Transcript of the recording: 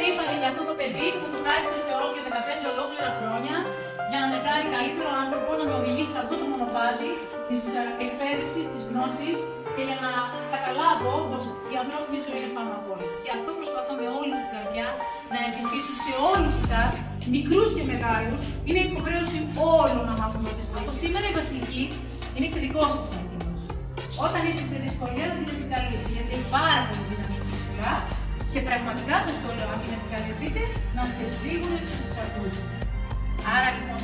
περήφανη για αυτό το παιδί που του χάρισε θεωρώ και 15 ολόκληρα χρόνια για να με κάνει καλύτερο άνθρωπο, να με οδηγήσει σε αυτό το μονοπάτι της εκπαίδευσης, της γνώσης και για να καταλάβω πως η ανθρώπινη ζωή είναι πάνω απ' όλα. Και αυτό προσπαθώ με όλη την καρδιά να επισύσω σε όλους εσάς, μικρούς και μεγάλους. Είναι υποχρέωση όλων να μάθουμε τη ζωή. Σήμερα η Βασιλική είναι θετικό σας έντιμος. Όταν είστε σε δυσκολία να την επικαλείστε, γιατί είναι πάρα πολύ δυναμική σειρά και πραγματικά σας το λέω, αν την επικαλεστείτε, να είστε σίγουροι ότι θα σας ακούσει. Άρα λοιπόν